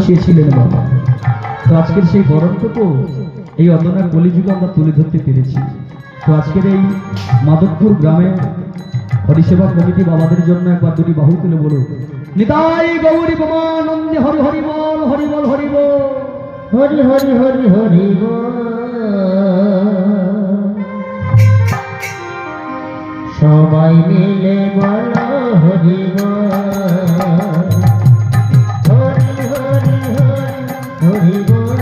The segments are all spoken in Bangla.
বসিয়েছিলেন বাবা। তো আজকের সেই বরণটুকু এই অদনার কলিযুগে আমরা তুলে ধরতে পেরেছি। তো আজকের এই মাধবপুর গ্রামে হরিসেবা কমিটি বাবাদের জন্য একবার দুটি বাহু তুলে বলুন, নিতাই গৌরী প্রমানন্দে হরি হরি বল, হরি বল, হরি বল, হরি হরি হরি হরি বল। সবাই মিলে বলো হরি বল, হরি হরি হরি হরি বল।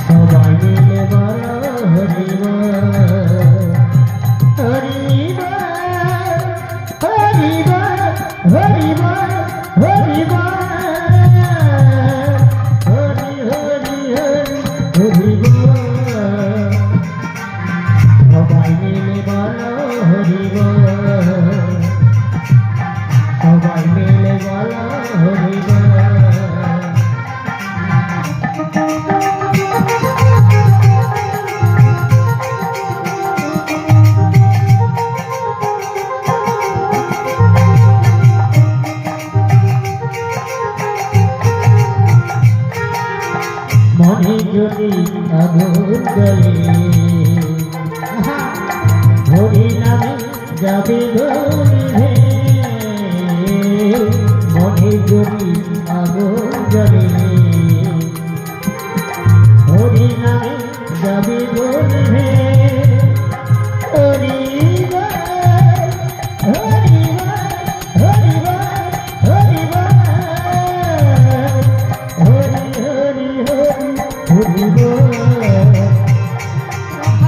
সবাই মিলে বলো হরি বল, হরি বল, হরি বল, হরি বল, হরি বল। সবাই মিলে বলো হরি বল, সবাই মিলে বলো হরি বল। মনে যদি আগুন জ্বলে, হরি নামে যাবে গলে। মনে যদি আগুন জ্বলে, হরি নামে যাবে গলে। হরি বল, হরি বল, হরি বল, হরি বল। হরি হরি হরি হরি বল।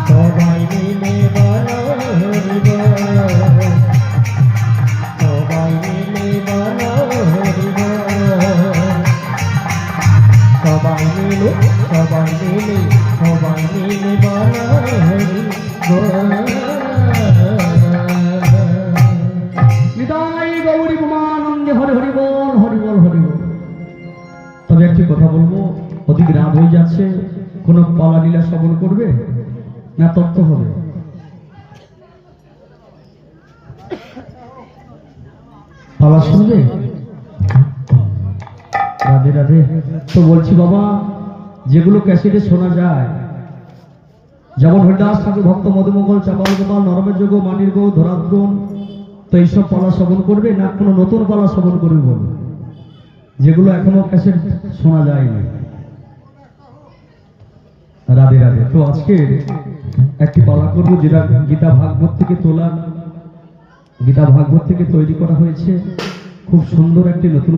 সবাই মিলে বলো হরি বল, সবাই মিলে বলো হরি বল। সবাই মিলে, সবাই মিলে, সবাই মিলে বলো হরি বল। নিতাই গৌরী প্রমানন্দে হরি হরি বল, হরি বল, হরি বল। তবে একটি কথা বলবো, অধিক রাত হয়ে যাচ্ছে, কোনো পালা লীলা শ্রবণ করবে না তত্ত্ব হবে? পালা শুনবে? রাধে রাধে। তো বলছি বাবা, যেগুলো ক্যাসেটে শোনা যায়, যেমন হরিদাস ঠাকুর, ভক্ত মধুমঙ্গল, চাপাল গোপাল, নরমের যোগ, মানির গৌ, ধরাদ্রোণ, তো এইসব পালা শ্রবণ করবে না কোনো নতুন পালা শ্রবণ করবে বলবে, যেগুলো এখনো ক্যাসেট শোনা যায়নি? রাধে রাধে। তো আজকে একটি পালা করবো যেটা গীতা ভাগবত থেকে তোলা, গীতা ভাগবত থেকে তৈরি করা হয়েছে। খুব সুন্দর একটি নতুন